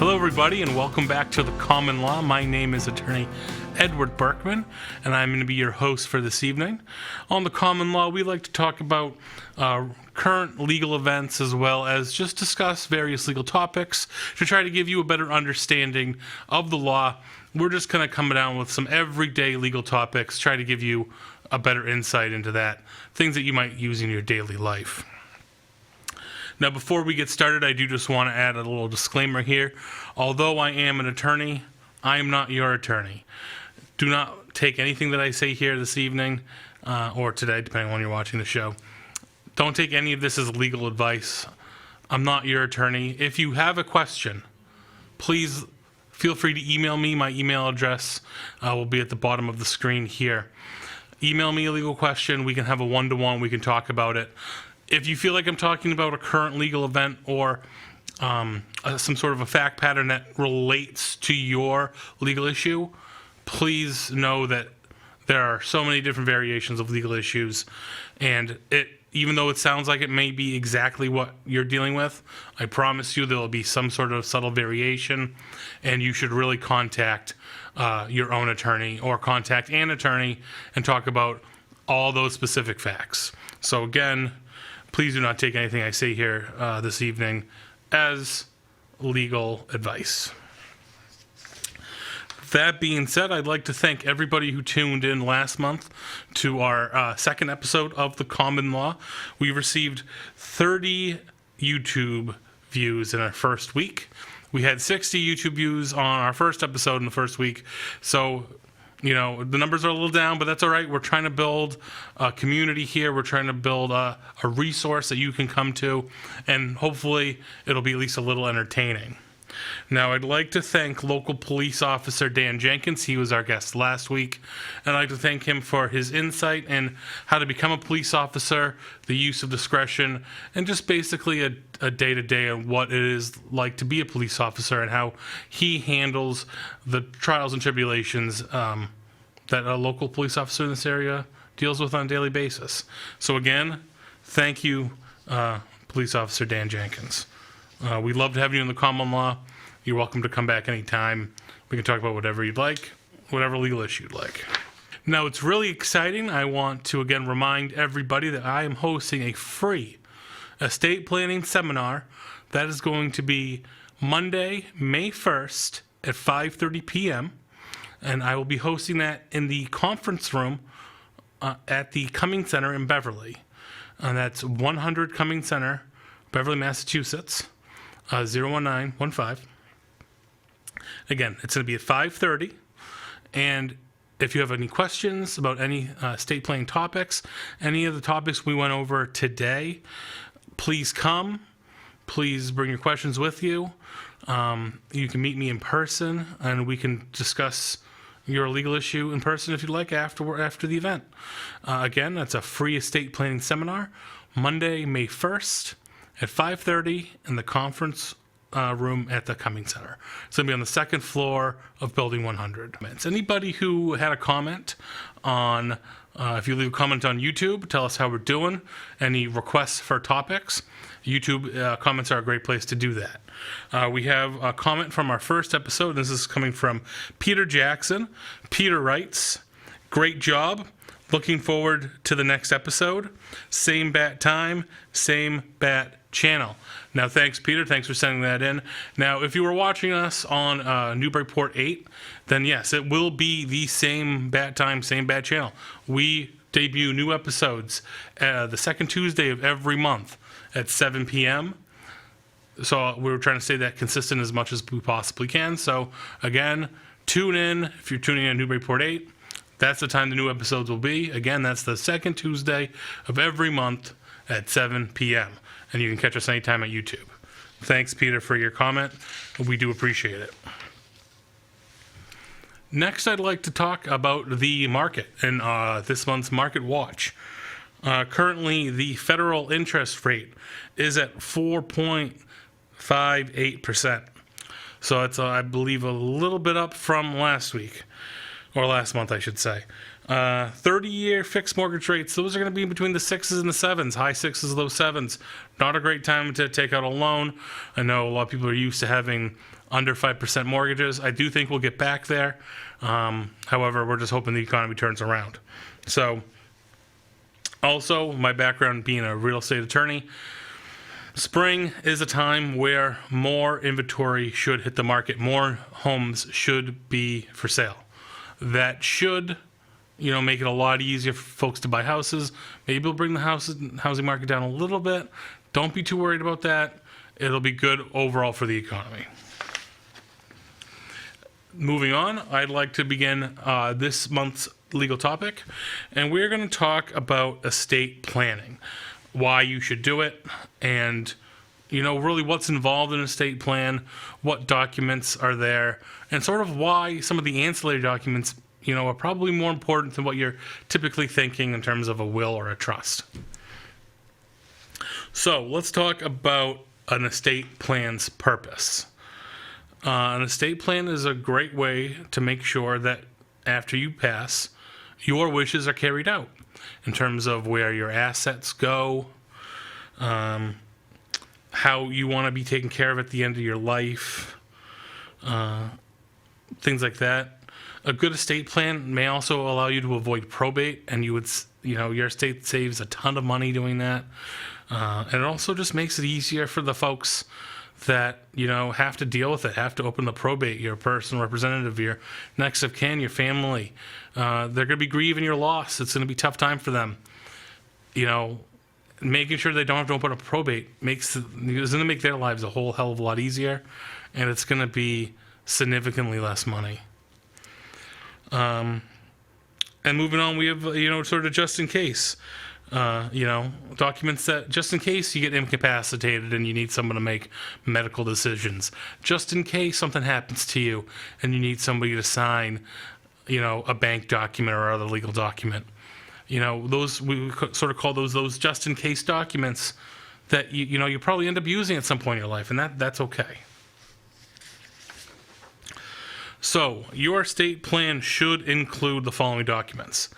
Hello, everybody, and welcome back to The Common Law. My name is Attorney Edward Berkman, and I'm going to be your host for this evening. On The Common Law, we like to talk about current legal events as well as just discuss various legal topics to try to give you a better understanding of the law. We're just going to come down with some everyday legal topics, try to give you a better insight into that, things that you might use in your daily life. Now, before we get started, I do just want to add a little disclaimer here. Although I am an attorney, I am not your attorney. Do not take anything that I say here this evening or today, depending on when you're watching the show. Don't take any of this as legal advice. I'm not your attorney. If you have a question, please feel free to email me. My email address will be at the bottom of the screen here. Email me a legal question. We can have a one-to-one. We can talk about it. If you feel like I'm talking about a current legal event or some sort of a fact pattern that relates to your legal issue, please know that there are so many different variations of legal issues, and even though it sounds like it may be exactly what you're dealing with, I promise you there will be some sort of subtle variation, and you should really contact your own attorney or contact an attorney and talk about all those specific facts. So again, please do not take anything I say here this evening as legal advice. That being said, I'd like to thank everybody who tuned in last month to our second episode of The Common Law. We received 30 YouTube views in our first week. We had 60 YouTube views on our first episode in the first week. So, you know, the numbers are a little down, but that's all right. We're trying to build a community here. We're trying to build a resource that you can come to, and hopefully it'll be at least a little entertaining. Now, I'd like to thank local police officer Dan Jenkins. He was our guest last week. And I'd like to thank him for his insight in how to become a police officer, the use of discretion, and just basically a day-to-day on what it is like to be a police officer and how he handles the trials and tribulations that a local police officer in this area deals with on a daily basis. So again, thank you, Police Officer Dan Jenkins. We'd love to have you in The Common Law. You're welcome to come back anytime. We can talk about whatever you'd like, whatever legal issue you'd like. Now, it's really exciting. I want to again remind everybody that I am hosting a free estate planning seminar that is going to be Monday, May 1st at 5:30 p.m. And I will be hosting that in the conference room at the Cumming Center in Beverly. And that's 100 Cumming Center, Beverly, Massachusetts, 01915. Again, it's going to be at 5:30. And if you have any questions about any estate planning topics, any of the topics we went over today, please come. Please bring your questions with you. You can meet me in person, and we can discuss your legal issue in person if you'd like after the event. Again, that's a free estate planning seminar, Monday, May 1st at 5:30 in the conference room at the Cumming Center. It's going to be on the second floor of Building 100. Anybody who had a comment on, if you leave a comment on YouTube, tell us how we're doing. Any requests for topics, YouTube comments are a great place to do that. We have a comment from our first episode. This is coming from Peter Jackson. Peter writes, "Great job. Looking forward to the next episode. Same bat time, same bat channel." Now, thanks, Peter. Thanks for sending that in. Now, if you were watching us on Newburyport 8, then yes, it will be the same bat time, same bat channel. We debut new episodes the second Tuesday of every month at 7 p.m. So we were trying to stay that consistent as much as we possibly can. So again, tune in. If you're tuning in on Newburyport 8, that's the time the new episodes will be. Again, that's the second Tuesday of every month at 7 p.m. And you can catch us anytime at YouTube. Thanks, Peter, for your comment. We do appreciate it. Next, I'd like to talk about the market and this month's Market Watch. Currently, the federal interest rate is at 4.58%. So it's, I believe, a little bit up from last week, or last month, I should say. 30-year fixed mortgage rates, those are going to be between the 6s and the 7s, high 6s, low 7s. Not a great time to take out a loan. I know a lot of people are used to having under 5% mortgages. I do think we'll get back there. However, we're just hoping the economy turns around. So, also, my background being a real estate attorney, spring is a time where more inventory should hit the market. More homes should be for sale. That should, make it a lot easier for folks to buy houses. Maybe it'll bring the housing market down a little bit. Don't be too worried about that. It'll be good overall for the economy. Moving on, I'd like to begin this month's legal topic, and we're going to talk about estate planning, why you should do it, and really what's involved in an estate plan, what documents are there, and sort of why some of the ancillary documents are probably more important than what you're typically thinking in terms of a will or a trust. So let's talk about an estate plan's purpose. An estate plan is a great way to make sure that after you pass, your wishes are carried out in terms of where your assets go, how you want to be taken care of at the end of your life, things like that. A good estate plan may also allow you to avoid probate, and your estate saves a ton of money doing that. And it also just makes it easier for the folks that, have to deal with it, have to open the probate, your personal representative, your next of kin, your family. They're going to be grieving your loss. It's going to be a tough time for them. Making sure they don't have to open a probate is going to make their lives a whole hell of a lot easier, and it's going to be significantly less money. And moving on, we have, sort of just in case, documents that just in case you get incapacitated and you need someone to make medical decisions, just in case something happens to you and you need somebody to sign, a bank document or other legal document. Those, we sort of call those just in case documents that you probably end up using at some point in your life, and that's okay. So, your estate plan should include the following documents.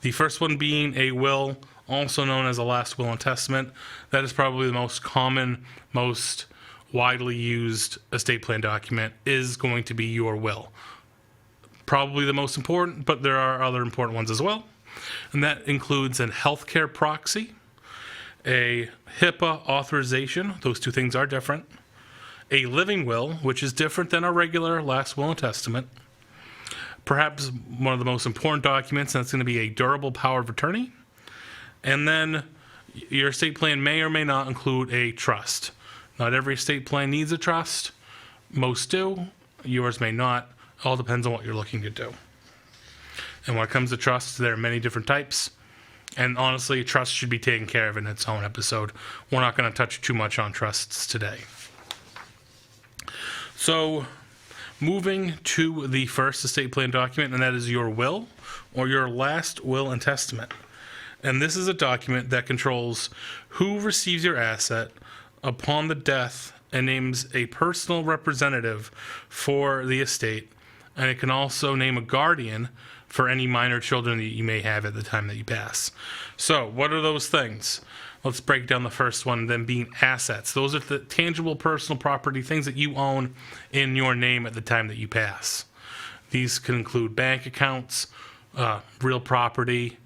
The first one being a will, also known as a last will and testament. That is probably the most common, most widely used estate plan document, is going to be your will. Probably the most important, but there are other important ones as well. And that includes a healthcare proxy, a HIPAA authorization. Those two things are different. A living will, which is different than a regular last will and testament. Perhaps one of the most important documents, and that's going to be a durable power of attorney. And then your estate plan may or may not include a trust. Not every estate plan needs a trust. Most do. Yours may not. All depends on what you're looking to do. And when it comes to trusts, there are many different types. And honestly, trust should be taken care of in its own episode. We're not going to touch too much on trusts today. So, moving to the first estate plan document, and that is your will or your last will and testament. And this is a document that controls who receives your asset upon the death and names a personal representative for the estate. And it can also name a guardian for any minor children that you may have at the time that you pass. So, what are those things? Let's break down the first one, them being assets. Those are the tangible personal property, things that you own in your name at the time that you pass. These can include bank accounts, real property,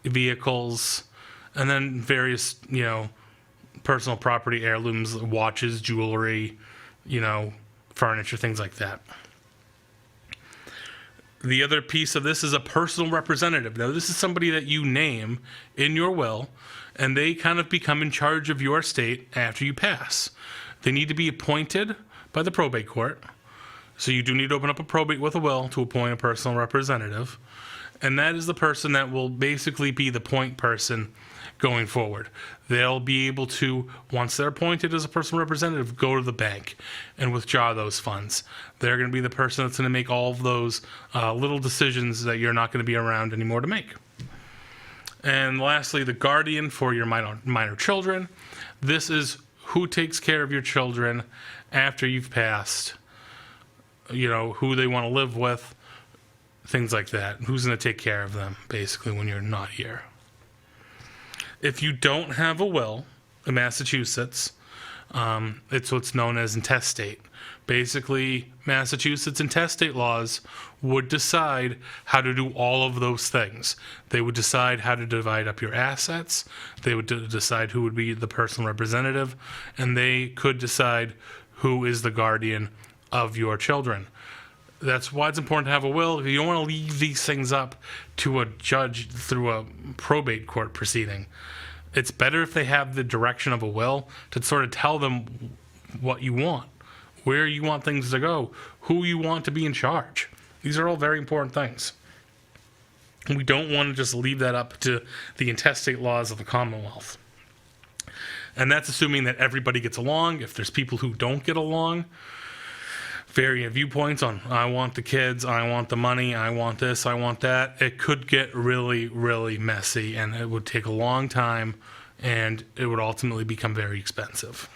vehicles, and then various, personal property, heirlooms, watches, jewelry, furniture, things like that. The other piece of this is a personal representative. Now, this is somebody that you name in your will, and they kind of become in charge of your estate after you pass. They need to be appointed by the probate court. So you do need to open up a probate with a will to appoint a personal representative. And that is the person that will basically be the point person going forward. They'll be able to, once they're appointed as a personal representative, go to the bank and withdraw those funds. They're going to be the person that's going to make all of those little decisions that you're not going to be around anymore to make. And lastly, the guardian for your minor children. This is who takes care of your children after you've passed, who they want to live with, things like that. Who's going to take care of them, basically, when you're not here? If you don't have a will in Massachusetts, it's what's known as intestate. Basically, Massachusetts intestate laws would decide how to do all of those things. They would decide how to divide up your assets. They would decide who would be the personal representative, and they could decide who is the guardian of your children. That's why it's important to have a will. If you don't want to leave these things up to a judge through a probate court proceeding, it's better if they have the direction of a will to sort of tell them what you want, where you want things to go, who you want to be in charge. These are all very important things. We don't want to just leave that up to the intestate laws of the Commonwealth. And that's assuming that everybody gets along. If there's people who don't get along, varying viewpoints on, I want the kids, I want the money, I want this, I want that, it could get really, really messy, and it would take a long time, and it would ultimately become very expensive.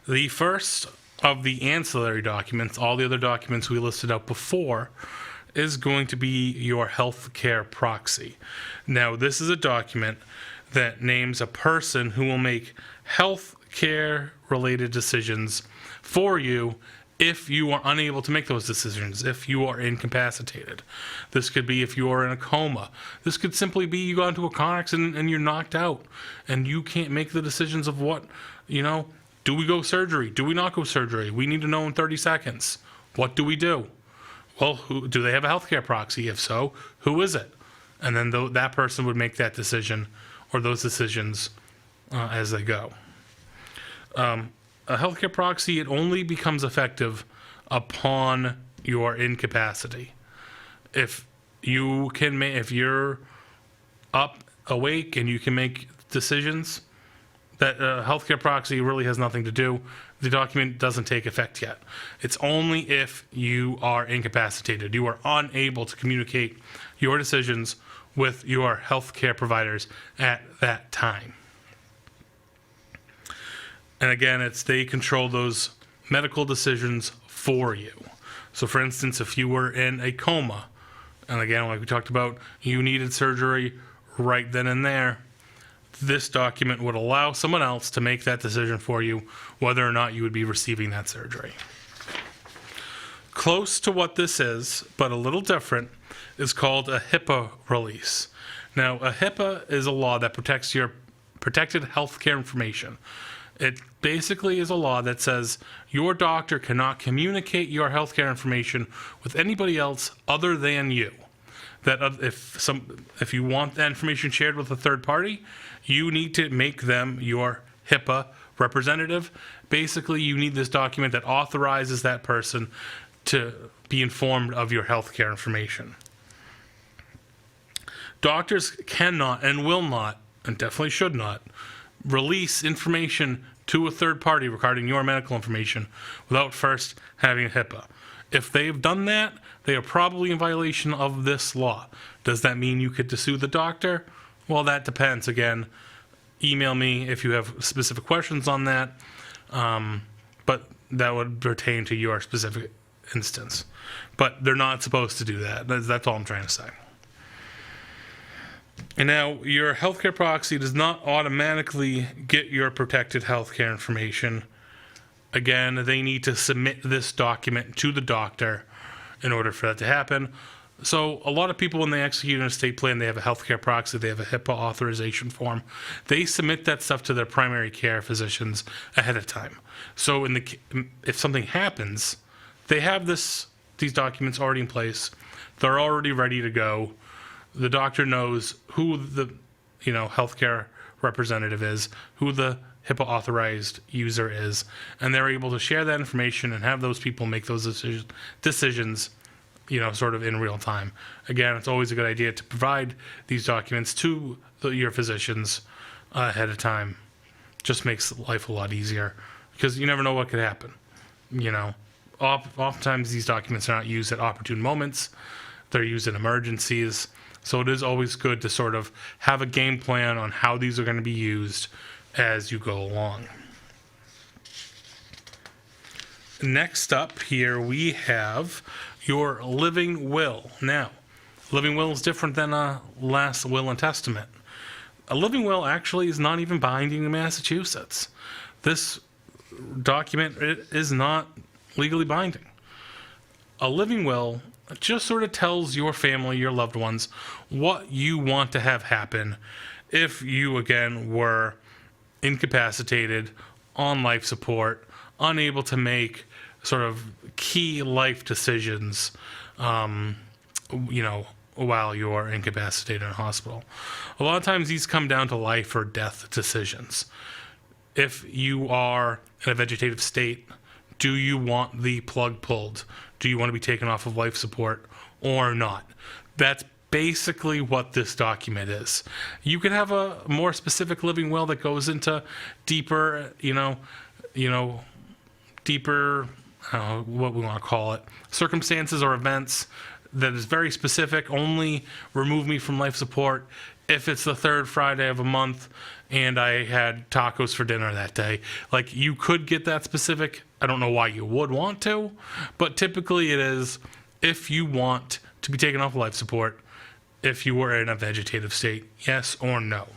The first of the ancillary documents, all the other documents we listed out before, is going to be your health care proxy. Now, this is a document that names a person who will make health care related decisions for you if you are unable to make those decisions, if you are incapacitated. This could be if you are in a coma. This could simply be you got into a car accident and you're knocked out and you can't make the decisions of what, do we go surgery? Do we not go surgery? We need to know in 30 seconds. What do we do? Well, do they have a healthcare proxy? If so, who is it? And then that person would make that decision or those decisions as they go. A healthcare proxy, it only becomes effective upon your incapacity. If you're up, awake, and you can make decisions, that healthcare proxy really has nothing to do. The document doesn't take effect yet. It's only if you are incapacitated. You are unable to communicate your decisions with your healthcare providers at that time. And again, they control those medical decisions for you. So for instance, if you were in a coma, and again, like we talked about, you needed surgery right then and there, this document would allow someone else to make that decision for you, whether or not you would be receiving that surgery. Close to what this is, but a little different, is called a HIPAA release. Now, a HIPAA is a law that protects your protected healthcare information. It basically is a law that says your doctor cannot communicate your healthcare information with anybody else other than you. That if you want that information shared with a third party, you need to make them your HIPAA representative. Basically, you need this document that authorizes that person to be informed of your healthcare information. Doctors cannot and will not, and definitely should not, release information to a third party regarding your medical information without first having HIPAA. If they've done that, they are probably in violation of this law. Does that mean you get to sue the doctor? Well, that depends. Again, email me if you have specific questions on that, but that would pertain to your specific instance. But they're not supposed to do that. That's all I'm trying to say. And now, your healthcare proxy does not automatically get your protected healthcare information. Again, they need to submit this document to the doctor in order for that to happen. So a lot of people, when they execute an estate plan, they have a healthcare proxy, they have a HIPAA authorization form. They submit that stuff to their primary care physicians ahead of time. So if something happens, they have these documents already in place. They're already ready to go. The doctor knows who the healthcare representative is, who the HIPAA authorized user is, and they're able to share that information and have those people make those decisions, sort of in real time. Again, it's always a good idea to provide these documents to your physicians ahead of time. Just makes life a lot easier because you never know what could happen. Oftentimes these documents are not used at opportune moments. They're used in emergencies. So it is always good to sort of have a game plan on how these are going to be used as you go along. Next up here we have your living will. Now, living will is different than a last will and testament. A living will actually is not even binding in Massachusetts. This document is not legally binding. A living will just sort of tells your family, your loved ones, what you want to have happen if you, again, were incapacitated, on life support, unable to make sort of key life decisions, while you're incapacitated in a hospital. A lot of times these come down to life or death decisions. If you are in a vegetative state, do you want the plug pulled? Do you want to be taken off of life support or not? That's basically what this document is. You can have a more specific living will that goes into deeper, deeper, what we want to call it, circumstances or events that is very specific. Only remove me from life support if it's the third Friday of a month and I had tacos for dinner that day. Like, you could get that specific. I don't know why you would want to, but typically it is if you want to be taken off life support if you were in a vegetative state, yes or no.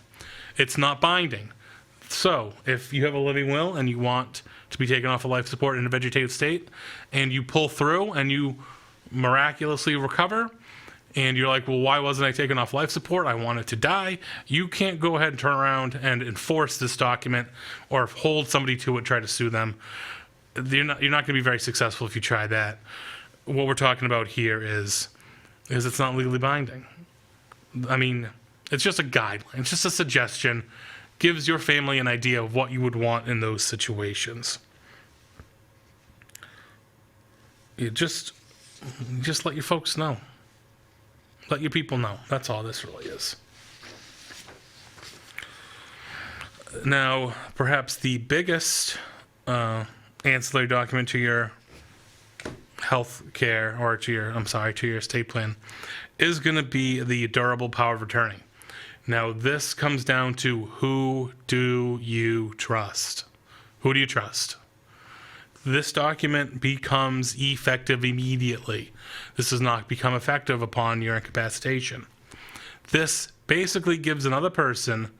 It's not binding. So if you have a living will and you want to be taken off of life support in a vegetative state and you pull through and you miraculously recover, and you're like, well, why wasn't I taken off life support? I wanted to die. You can't go ahead and turn around and enforce this document or hold somebody to it, try to sue them. You're not going to be very successful if you try that. What we're talking about here is it's not legally binding. I mean, it's just a guideline. It's just a suggestion. Gives your family an idea of what you would want in those situations. You just let your folks know. Let your people know. That's all this really is. Now, perhaps the biggest ancillary document to your health care, or to your estate plan, is going to be the durable power of attorney. Now, this comes down to who do you trust? Who do you trust? This document becomes effective immediately. This does not become effective upon your incapacitation. This basically gives another person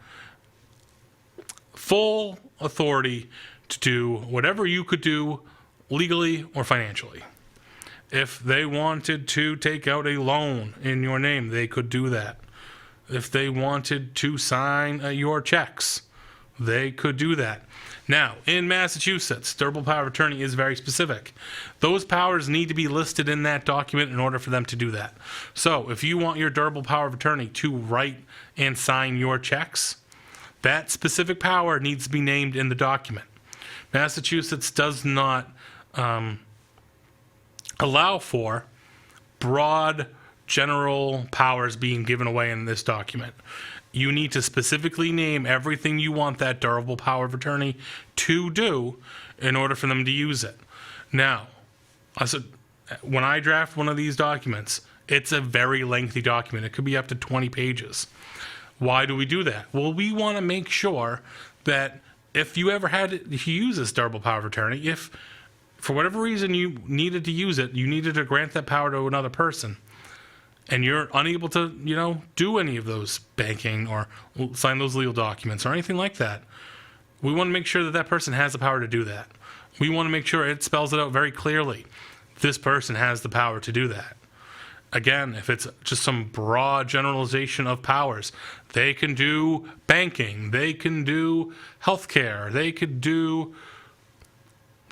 full authority to do whatever you could do legally or financially. If they wanted to take out a loan in your name, they could do that. If they wanted to sign your checks, they could do that. Now, in Massachusetts, durable power of attorney is very specific. Those powers need to be listed in that document in order for them to do that. So, if you want your durable power of attorney to write and sign your checks, that specific power needs to be named in the document. Massachusetts does not allow for broad general powers being given away in this document. You need to specifically name everything you want that durable power of attorney to do in order for them to use it. Now, when I draft one of these documents, it's a very lengthy document. It could be up to 20 pages. Why do we do that? Well, we want to make sure that if you ever had to use this durable power of attorney, if for whatever reason you needed to use it, you needed to grant that power to another person, and you're unable to, do any of those banking or sign those legal documents or anything like that, we want to make sure that that person has the power to do that. We want to make sure it spells it out very clearly. This person has the power to do that. Again, if it's just some broad generalization of powers, they can do banking, they can do healthcare, they could do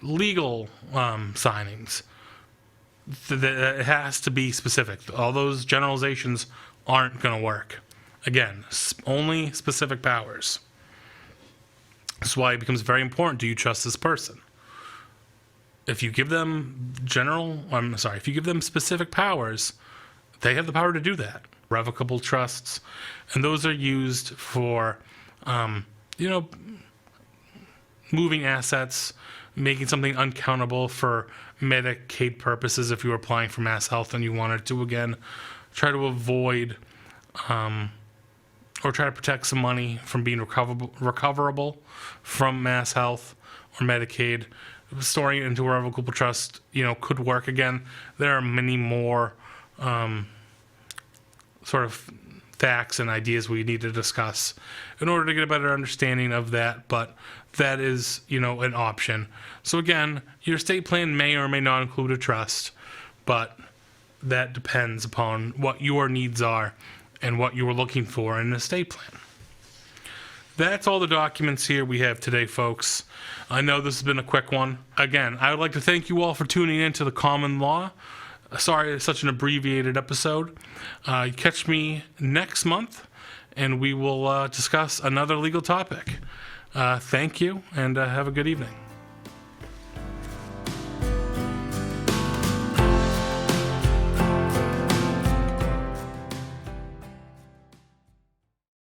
legal signings. It has to be specific. All those generalizations aren't going to work. Again, only specific powers. That's why it becomes very important. Do you trust this person? If you give them if you give them specific powers, they have the power to do that. Revocable trusts, and those are used for, moving assets, making something uncountable for Medicaid purposes. If you were applying for Mass Health and you wanted to, again, try to avoid or try to protect some money from being recoverable from Mass Health or Medicaid, storing it into a revocable trust, could work again. There are many more sort of facts and ideas we need to discuss in order to get a better understanding of that, but that is, an option. So again, your estate plan may or may not include a trust, but that depends upon what your needs are and what you are looking for in an estate plan. That's all the documents here we have today, folks. I know this has been a quick one. Again, I would like to thank you all for tuning in to the Common Law. Sorry it's such an abbreviated episode. Catch me next month, and we will discuss another legal topic. Thank you, and have a good evening.